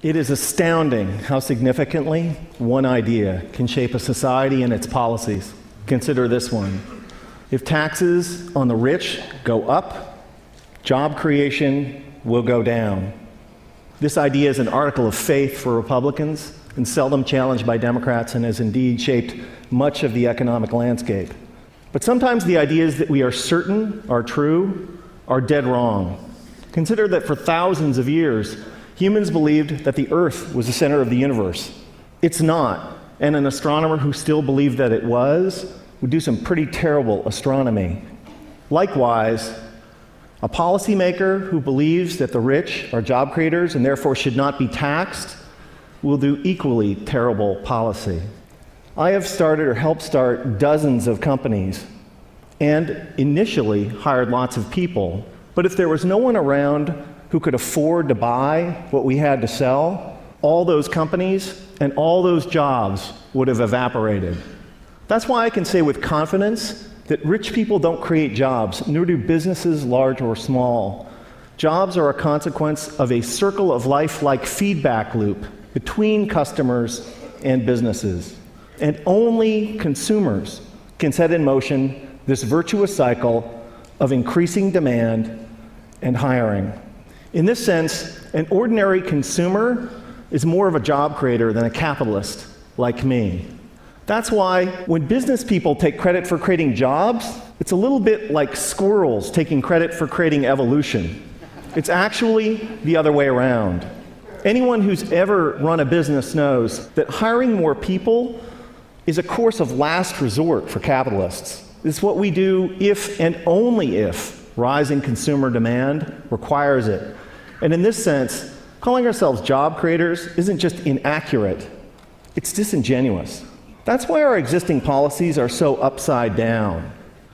It is astounding how significantly one idea can shape a society and its policies. Consider this one. If taxes on the rich go up, job creation will go down. This idea is an article of faith for Republicans and seldom challenged by Democrats, and has indeed shaped much of the economic landscape. But sometimes the ideas that we are certain are true are dead wrong. Consider that for thousands of years, humans believed that the Earth was the center of the universe. It's not, and an astronomer who still believed that it was would do some pretty terrible astronomy. Likewise, a policymaker who believes that the rich are job creators and therefore should not be taxed will do equally terrible policy. I have started or helped start dozens of companies and initially hired lots of people, but if there was no one around who could afford to buy what we had to sell, all those companies and all those jobs would have evaporated. That's why I can say with confidence that rich people don't create jobs, nor do businesses large or small. Jobs are a consequence of a circle of life-like feedback loop between customers and businesses. And only consumers can set in motion this virtuous cycle of increasing demand and hiring. In this sense, an ordinary consumer is more of a job creator than a capitalist like me. That's why when business people take credit for creating jobs, it's a little bit like squirrels taking credit for creating evolution. It's actually the other way around. Anyone who's ever run a business knows that hiring more people is a course of last resort for capitalists. It's what we do if and only if rising consumer demand requires it. And in this sense, calling ourselves job creators isn't just inaccurate, it's disingenuous. That's why our existing policies are so upside down.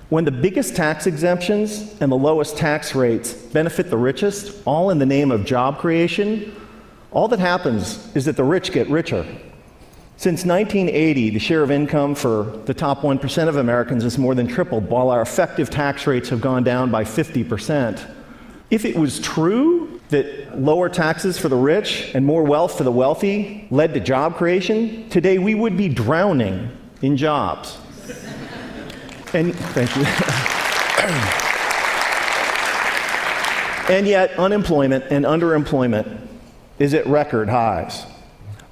When the biggest tax exemptions and the lowest tax rates benefit the richest, all in the name of job creation, all that happens is that the rich get richer. Since 1980, the share of income for the top 1% of Americans has more than tripled, while our effective tax rates have gone down by 50%. If it was true that lower taxes for the rich and more wealth for the wealthy led to job creation, today we would be drowning in jobs. And thank you. And yet, unemployment and underemployment is at record highs.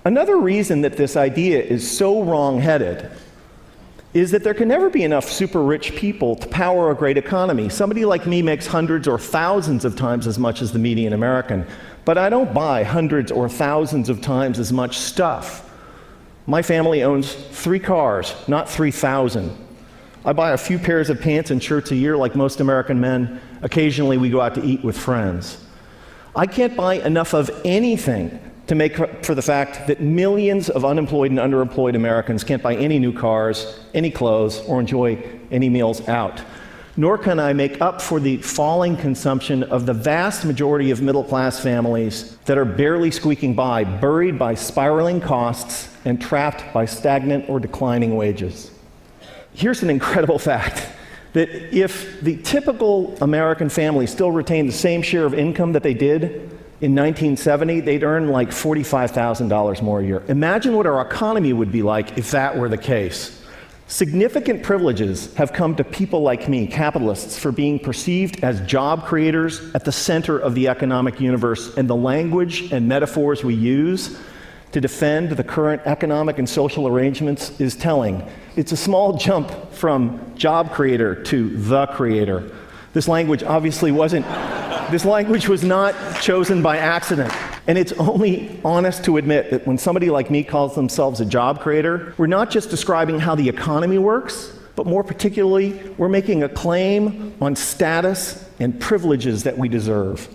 Another reason that this idea is so wrong-headed is that there can never be enough super rich people to power a great economy. Somebody like me makes hundreds or thousands of times as much as the median American, but I don't buy hundreds or thousands of times as much stuff. My family owns 3 cars, not 3,000. I buy a few pairs of pants and shirts a year like most American men. Occasionally we go out to eat with friends. I can't buy enough of anything to make up for the fact that millions of unemployed and underemployed Americans can't buy any new cars, any clothes, or enjoy any meals out. Nor can I make up for the falling consumption of the vast majority of middle-class families that are barely squeaking by, buried by spiraling costs and trapped by stagnant or declining wages. Here's an incredible fact, that if the typical American family still retained the same share of income that they did in 1970, they'd earn like $45,000 more a year. Imagine what our economy would be like if that were the case. Significant privileges have come to people like me, capitalists, for being perceived as job creators at the center of the economic universe, and the language and metaphors we use to defend the current economic and social arrangements is telling. It's a small jump from job creator to the creator. This language obviously wasn't, this language was not chosen by accident. And it's only honest to admit that when somebody like me calls themselves a job creator, we're not just describing how the economy works, but more particularly, we're making a claim on status and privileges that we deserve.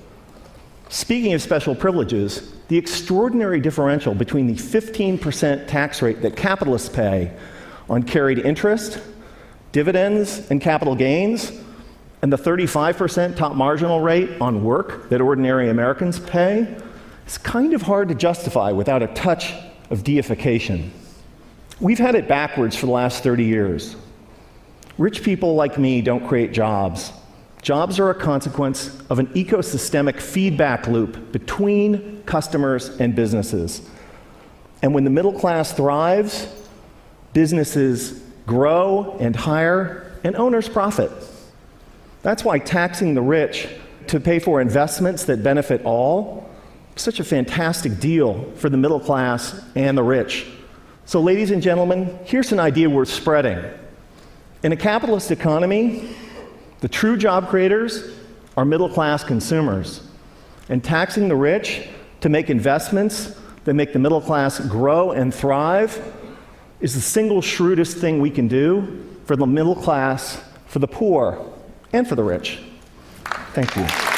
Speaking of special privileges, the extraordinary differential between the 15% tax rate that capitalists pay on carried interest, dividends, and capital gains, and the 35% top marginal rate on work that ordinary Americans pay, is kind of hard to justify without a touch of deification. We've had it backwards for the last 30 years. Rich people like me don't create jobs. Jobs are a consequence of an ecosystemic feedback loop between customers and businesses. And when the middle class thrives, businesses grow and hire, and owners profit. That's why taxing the rich to pay for investments that benefit all is such a fantastic deal for the middle class and the rich. So, ladies and gentlemen, here's an idea worth spreading. In a capitalist economy, the true job creators are middle-class consumers. And taxing the rich to make investments that make the middle class grow and thrive is the single shrewdest thing we can do for the middle class, for the poor, and for the rich. Thank you.